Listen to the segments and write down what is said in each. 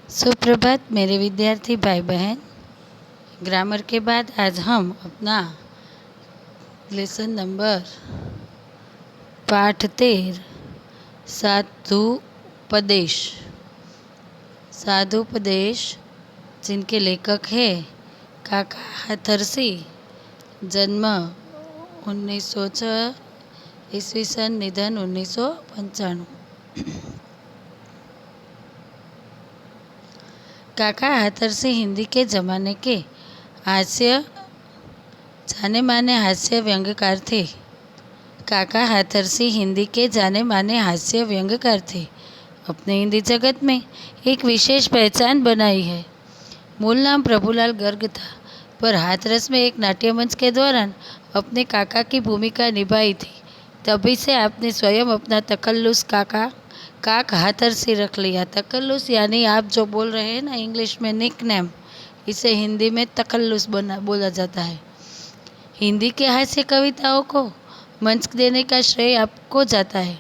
सुप्रभात मेरे विद्यार्थी भाई बहन। ग्रामर के बाद आज हम अपना लेसन नंबर पाठ 13 साधुपदेश साधुपदेश जिनके लेखक है काका हाथरसी, जन्म 1906, ईस्वी सन, निधन 1995। काका हाथरसी हिंदी के ज़माने के जाने माने हास्य व्यंग्यकार थे। काका हाथरसी हिंदी के जाने माने हास्य व्यंग्यकार थे। अपने हिंदी जगत में एक विशेष पहचान बनाई है। मूल नाम प्रभुलाल गर्ग था, पर हाथरस में एक नाट्यमंच के दौरान अपने काका की भूमिका निभाई थी। तभी से आपने स्वयं अपना तकल्लुस काक हाथरसी रख लिया। तकल्लुस यानी आप जो बोल रहे हैं ना इंग्लिश में निकनेम, इसे हिंदी में तकल्लुस बोला जाता है। हिंदी के हास्य कविताओं को मंच देने का श्रेय आपको जाता है।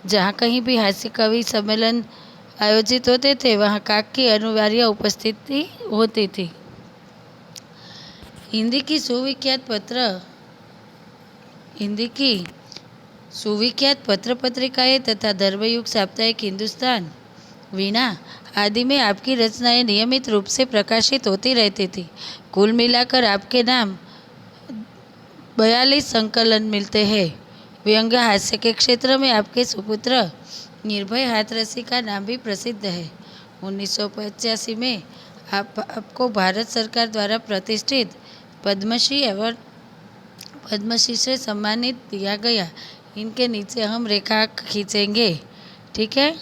जहाँ कहीं भी हास्य कवि सम्मेलन आयोजित होते थे वहाँ काक की अनिवार्य उपस्थिति होती थी। हिंदी की सुविख्यात पत्र पत्रिकाएं तथा धर्मयुग साप्ताहिक हिंदुस्तान, वीणा आदि में आपकी रचनाएं नियमित रूप से प्रकाशित होती रहती थी। कुल मिलाकर आपके नाम 42 संकलन मिलते हैं। व्यंग्य हास्य के क्षेत्र में आपके सुपुत्र निर्भय हाथरसी का नाम भी प्रसिद्ध है। 1985 में आपको भारत सरकार द्वारा प्रतिष्ठित पद्मश्री से सम्मानित किया गया। इनके नीचे हम रेखा खींचेंगे, ठीक है।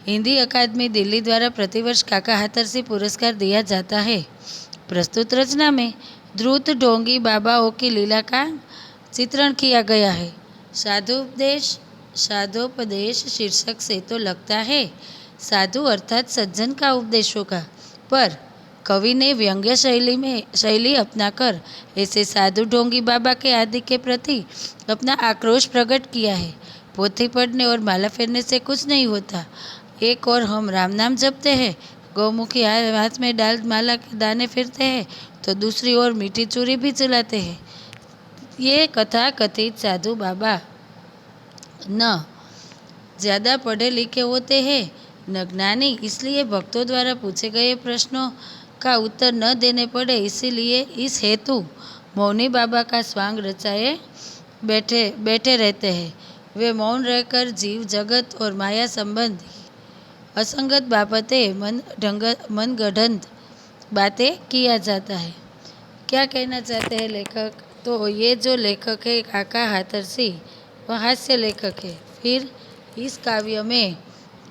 हिंदी अकादमी दिल्ली द्वारा प्रतिवर्ष काका हाथरसी पुरस्कार दिया जाता है। प्रस्तुत रचना में द्रुत ढोंगी बाबाओं की लीला का चित्रण किया गया है। साधुपदेश शीर्षक से तो लगता है साधु अर्थात सज्जन का उपदेश होगा, पर कवि ने व्यंग्य शैली अपनाकर ऐसे साधु ढोंगी बाबा के आदि के प्रति अपना आक्रोश प्रकट किया है। पोथी पढ़ने और माला फेरने से कुछ नहीं होता। एक और हम राम नाम जपते हैं, गौमुखी हाथ में डाल माला के दाने फिरते हैं, तो दूसरी ओर मीठी चूरी भी चलाते हैं। ये कथा कथित साधु बाबा न ज़्यादा पढ़े लिखे होते हैं न ज्ञानी, इसलिए भक्तों द्वारा पूछे गए प्रश्नों का उत्तर न देने पड़े, इसीलिए इस हेतु मौनी बाबा का स्वांग रचाए बैठे रहते हैं। वे मौन रहकर जीव जगत और माया संबंधी असंगत बाबतें मनगढ़ंत बातें किया जाता है। क्या कहना चाहते हैं लेखक? तो ये जो लेखक है काका हाथरसी, वह हास्य लेखक है। फिर इस काव्य में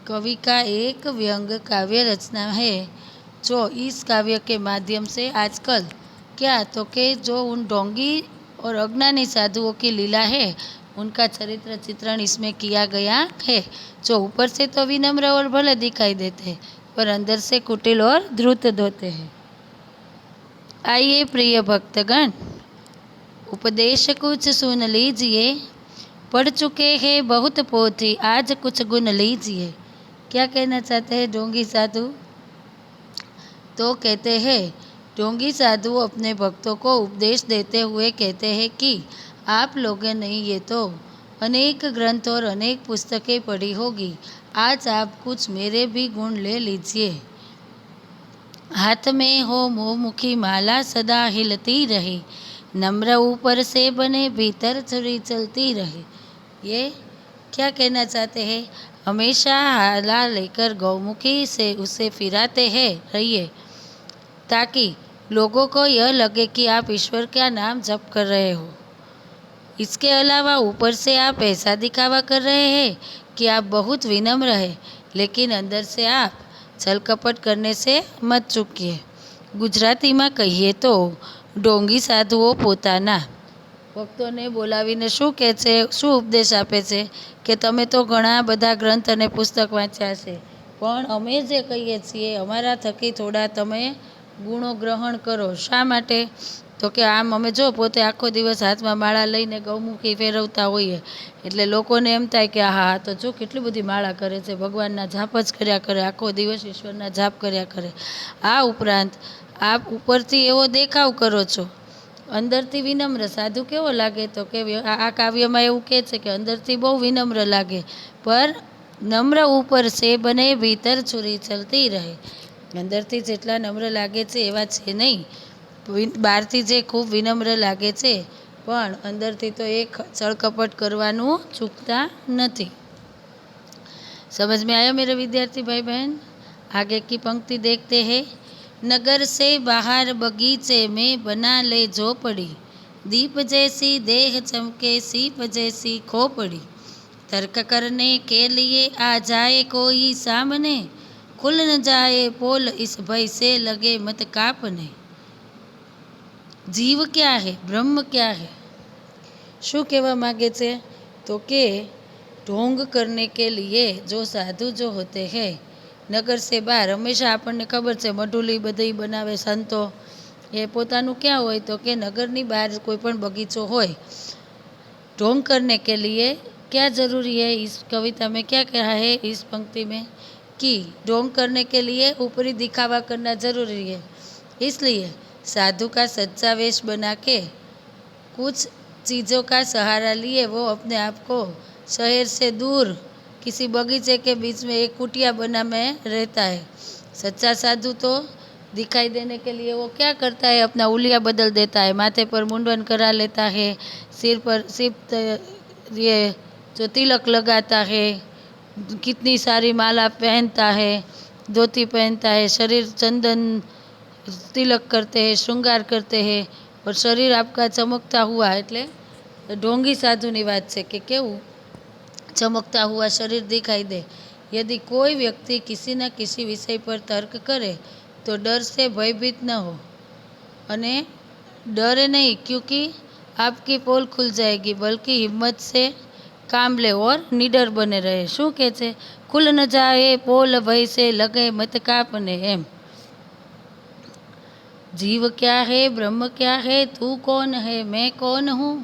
कवि का एक व्यंग्य काव्य रचना है, जो इस काव्य के माध्यम से आजकल क्या तो के जो उन ढोंगी और अज्ञानी साधुओं की लीला है उनका चरित्र चित्रण इसमें किया गया है, जो ऊपर से तो विनम्र और भले दिखाई देते हैं पर अंदर से कुटिल और धूर्त होते हैं। आइए प्रिय भक्तगण, उपदेश कुछ सुन लीजिए। पढ़ चुके हैं बहुत पोथी, आज कुछ गुन लीजिए। क्या कहना चाहते हैं ढोंगी साधु? तो कहते हैं ढोंगी साधु अपने भक्तों को उपदेश देते हुए कहते हैं कि आप लोगों ने ये तो अनेक ग्रंथ और अनेक पुस्तकें पढ़ी होगी, आज आप कुछ मेरे भी गुण ले लीजिए। हाथ में हो मुखी माला सदा हिलती रहे, नम्र ऊपर से बने भीतर छुरी चलती रहे। ये क्या कहना चाहते हैं? हमेशा हाला लेकर गौमुखी से उसे फिराते हैं रहिए, ताकि लोगों को यह लगे कि आप ईश्वर का नाम जप कर रहे हो। इसके अलावा ऊपर से आप ऐसा दिखावा कर रहे हैं कि आप बहुत विनम्र हैं, लेकिन अंदर से आप छल कपट करने से मत चूकिए। ગુજરાતીમાં કહીએ તો ઢોંગી સાધુઓ પોતાના ભક્તોને બોલાવીને શું કહે છે, શું ઉપદેશ આપે છે કે તમે તો ઘણા બધા ગ્રંથ અને પુસ્તક વાંચ્યા છે, પણ અમે જે કહીએ છીએ અમારા થકી થોડા તમે ગુણો ગ્રહણ કરો। શા માટે? તો કે આમ અમે જો પોતે આખો દિવસ હાથમાં માળા લઈને ગૌમુખી ફેરવતા હોઈએ એટલે લોકોને એમ થાય કે હા તો જો કેટલી બધી માળા કરે છે, ભગવાનના જાપ જ કર્યા કરે, આખો દિવસ ઈશ્વરના જાપ કર્યા કરે. આ ઉપરાંત આપ ઉપરથી એવો દેખાવ કરો છો, અંદરથી વિનમ્ર. સાધુ કેવો લાગે તો કે આ કાવ્યમાં એવું કહે છે કે અંદરથી બહુ વિનમ્ર લાગે, પર નમ્ર ઉપર સે બને ભીતર છુરી ચલતી રહે. અંદરથી જેટલા નમ્ર લાગે છે એવા છે નહીં, બહારથી જે ખૂબ વિનમ્ર લાગે છે પણ અંદરથી તો એ છળકપટ કરવાનું ચૂકતા નથી. समझ में आया मेरे विद्यार्थी भाई बहन? आगे की पंक्ति देखते हैं. नगर से बाहर बगीचे में बना ले झोपड़ी, दीप जैसी देह चमके सीप जैसी खोपड़ी. तर्क करने के लिए आ जाए कोई सामने, खुल न जाए पोल इस भय से लगे मत कापने. जीव क्या है, ब्रह्म क्या है? શું કહેવા માગે છે તો કે ઢોંગ કરને કે લીએ જો સાધુ જો હોતે હૈ નગર સે બહાર, હંમેશા આપણને ખબર છે મઢુલી બધી બનાવે સંતો, એ પોતાનું ક્યાં હોય તો કે નગરની બહાર કોઈ પણ બગીચો હોય. ढोंग करने के लिए क्या जरूरी है, इस कविता में क्या कहा है इस पंक्ति में कि ढोंग करने के लिए ऊपरी दिखावा करना जरूरी है, इसलिए साधु का सच्चा वेश बना के कुछ चीज़ों का सहारा लिए वो अपने आप को शहर से दूर किसी बगीचे के बीच में एक कुटिया बना में रहता है. सच्चा साधु तो दिखाई देने के लिए वो क्या करता है, अपना उलिया बदल देता है, माथे पर मुंडन करा लेता है, सिर ये जो तिलक लगाता है, कितनी सारी माला पहनता है, धोती पहनता है, शरीर चंदन तिलक करते हैं, श्रृंगार करते हैं और शरीर आपका चमकता हुआ, એટલે ઢોંગી સાધુની વાત છે કે કેવું चमकता हुआ शरीर दिखाई दे. यदि कोई व्यक्ति किसी न किसी विषय पर तर्क करे तो डर से भयभीत न हो, अने डरे नहीं क्योंकि आपकी पोल खुल जाएगी, बल्कि हिम्मत से काम ले और निडर बने रहे. શું કહે છે? खुल न जाए पोल भय से लगे मत कापने. एम जीव क्या है, ब्रह्म क्या है, तू कौन है, मैं कौन हूँ,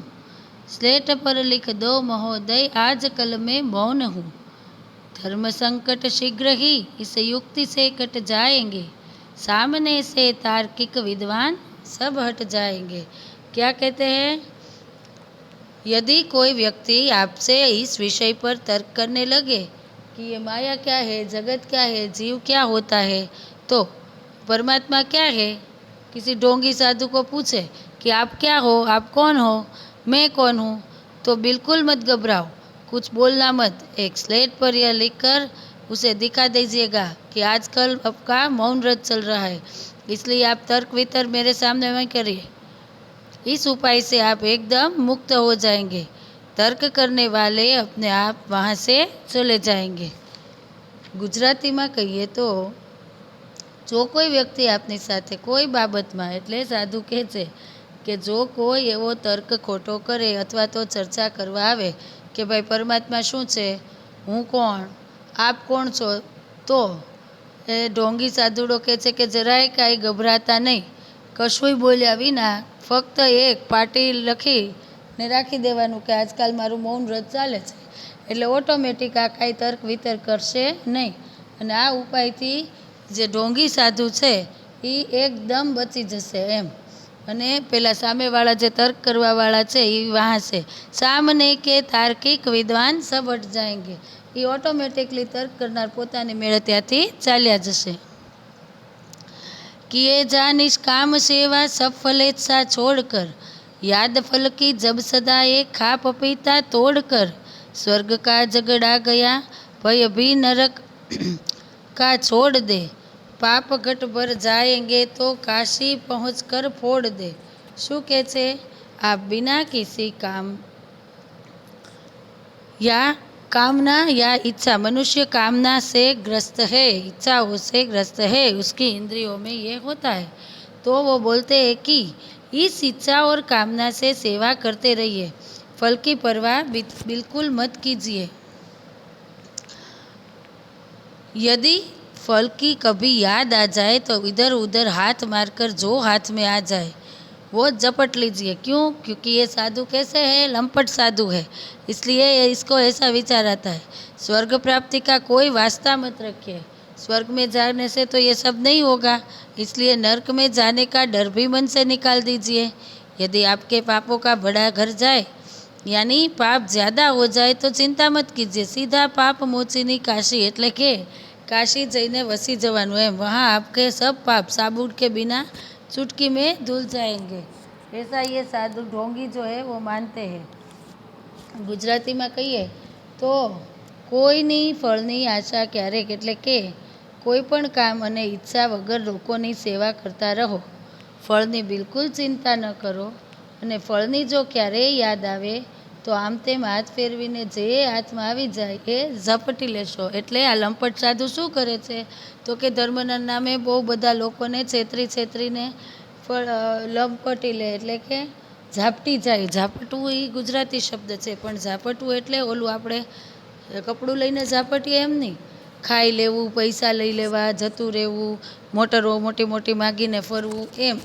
स्लेट पर लिख दो महोदय आज कल में मौन हूँ. धर्म संकट शीघ्र ही इस युक्ति से कट जाएंगे, सामने से तार्किक विद्वान सब हट जाएंगे. क्या कहते हैं? यदि कोई व्यक्ति आपसे इस विषय पर तर्क करने लगे कि ये माया क्या है, जगत क्या है, जीव क्या होता है, तो परमात्मा क्या है, किसी ढोंगी साधु को पूछे कि आप क्या हो, आप कौन हो, मैं कौन हूँ, तो बिल्कुल मत घबराओ, कुछ बोलना मत. एक स्लेट पर यह लिखकर उसे दिखा दीजिएगा कि आजकल आपका मौन व्रत चल रहा है, इसलिए आप तर्क वितर्क मेरे सामने में करिए. इस उपाय से आप एकदम मुक्त हो जाएंगे. तर्क करने वाले अपने आप वहाँ से चले जाएंगे. ગુજરાતીમાં કહીએ તો જો કોઈ વ્યક્તિ આપની સાથે કોઈ બાબતમાં, એટલે સાધુ કહે છે કે જો કોઈ એવો તર્ક ખોટો કરે અથવા તો ચર્ચા કરવા આવે કે ભાઈ પરમાત્મા શું છે, હું કોણ, આપ કોણ છો, તો એ ઢોંગી સાધુડો કહે છે કે જરાય કાંઈ ગભરાતા નહીં, કશુંય બોલ્યા વિના ફક્ત એક પાટી લખીને રાખી દેવાનું કે આજકાલ મારું મૌન વ્રત ચાલે છે, એટલે ઓટોમેટિક આ કાંઈ તર્ક વિતર્ક કરશે નહીં. અને આ ઉપાયથી જે ઢોંગી સાધુ છે એ એકદમ બચી જશે એમ. અને પેલા સામેવાળા જે તર્ક કરવાવાળા છે એ વહાસે સામને કે તાર્કિક વિદ્વાન સબ હટ જાએંગે, એ ઓટોમેટિકલી તર્ક કરનાર પોતાની મેળે ત્યાંથી ચાલ્યા જશે. किए जा निष्काम सेवा सब फलेच्छा छोड़कर, याद फल की जब सदा एक खा पपीता तोड़कर, स्वर्ग का झगड़ा गया भय भी नरक का छोड़ दे, पाप घट भर जाएंगे तो काशी पहुँच कर फोड़ दे. શું કહે છે? आप बिना किसी काम या कामना या इच्छा, मनुष्य कामना से ग्रस्त है, इच्छाओं से ग्रस्त है, उसकी इंद्रियों में ये होता है, तो वो बोलते हैं कि इस इच्छा और कामना से सेवा करते रहिए, फल की परवाह बिल्कुल मत कीजिए. यदि फल की कभी याद आ जाए तो इधर उधर हाथ मारकर जो हाथ में आ जाए वो झपट लीजिए। क्यों? क्योंकि ये साधु कैसे है? लंपट साधु है, इसलिए इसको ऐसा विचार आता है। स्वर्ग प्राप्ति का कोई वास्ता मत रखिए। स्वर्ग में जाने से तो ये सब नहीं होगा, इसलिए नर्क में जाने का डर भी मन से निकाल दीजिए। यदि आपके पापों का बड़ा घर जाए, यानी पाप ज़्यादा हो जाए, तो चिंता मत कीजिए, सीधा पाप मोचीनी काशी એટલે કે काशी જઈને વસી જવાનું એમ। वहाँ आपके सब पाप साबुन के बिना चुटकी में धुल जाएंगे। ऐसा ये साधु ढोंगी जो है वो मानते हैं। गुजराती में कहिए तो कोईनी फळनी आशा क्यारेक એટલે કે કોઈ પણ કામ અને ઈચ્છા વગર લોકોની સેવા કરતા રહો। ફળની બિલકુલ ચિંતા ન કરો, અને ફળની જો ક્યારેય યાદ આવે તો આમ તેમ હાથ ફેરવીને જે હાથમાં આવી જાય એ ઝપટી લેશો। એટલે આ લંપટ સાધુ શું કરે છે? તો કે ધર્મના નામે બહુ બધા લોકોને છેતરીને લંપટી લે, એટલે કે ઝાપટી જાય। ઝાપટવું એ ગુજરાતી શબ્દ છે, પણ ઝાપટવું એટલે ઓલું આપણે કપડું લઈને ઝાપટીએ એમ નહીં, ખાઈ લેવું, પૈસા લઈ લેવા, જતું રહેવું, મોટરો મોટી મોટી માગીને ફરવું એમ।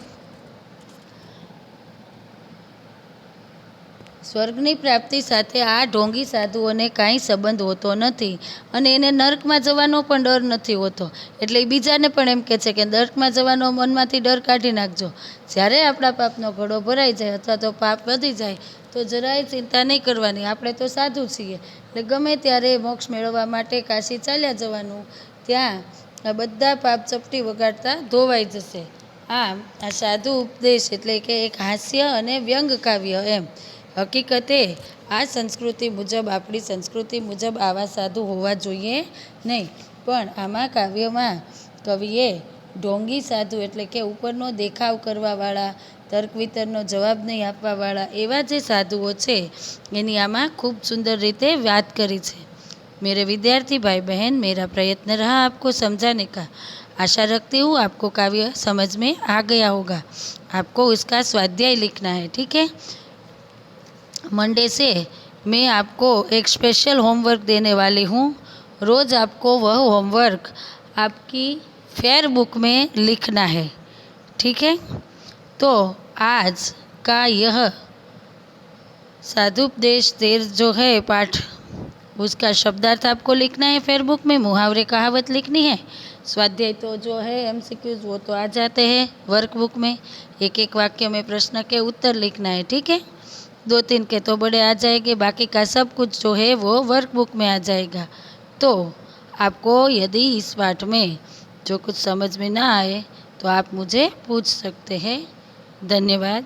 સ્વર્ગની પ્રાપ્તિ સાથે આ ઢોંગી સાધુઓને કાંઈ સંબંધ હોતો નથી, અને એને નર્કમાં જવાનો પણ ડર નથી હોતો। એટલે એ બીજાને પણ એમ કહે છે કે નર્કમાં જવાનો મનમાંથી ડર કાઢી નાખજો। જ્યારે આપણા પાપનો ઘડો ભરાઈ જાય અથવા તો પાપ વધી જાય તો જરાય ચિંતા નહીં કરવાની, આપણે તો સાધુ છીએ, એટલે ગમે ત્યારે મોક્ષ મેળવવા માટે કાશી ચાલ્યા જવાનું, ત્યાં આ બધા પાપ ચપટી વગાડતા ધોવાઈ જશે। આમ આ સાધુ ઉપદેશ એટલે કે એક હાસ્ય અને વ્યંગ કાવ્ય એમ। હકીકતે આ સંસ્કૃતિ મુજબ, આપણી સંસ્કૃતિ મુજબ આવા સાધુ હોવા જોઈએ નહીં, પણ આમાં કાવ્યમાં કવિએ ઢોંગી સાધુ એટલે કે ઉપરનો દેખાવ કરવાવાળા, તર્ક વિતર્કનો જવાબ નહીં આપવાવાળા એવા જે સાધુઓ છે એની આમાં ખૂબ સુંદર રીતે વાત કરી છે। मेरे विद्यार्थी भाई बहन, मेरा प्रयत्न रहा आपको समझाने का। आशा रखती हूँ आपको काव्य समझ में आ गया होगा। आपको उसका स्वाध्याय लिखना है, ठीक है। मंडे से मैं आपको एक स्पेशल होमवर्क देने वाली हूँ। रोज़ आपको वह होमवर्क आपकी फेयर बुक में लिखना है, ठीक है। तो आज का यह साधुपदेश 13 जो है पाठ, उसका शब्दार्थ आपको लिखना है फेयर बुक में, मुहावरे कहावत लिखनी है। स्वाध्याय तो जो है MCQs वो तो आ जाते हैं वर्कबुक में, एक एक वाक्य में प्रश्न के उत्तर लिखना है, ठीक है। 2-3 के तो बड़े आ जाएंगे, बाकी का सब कुछ जो है वो वर्कबुक में आ जाएगा। तो आपको यदि इस पाठ में जो कुछ समझ में ना आए तो आप मुझे पूछ सकते हैं। धन्यवाद।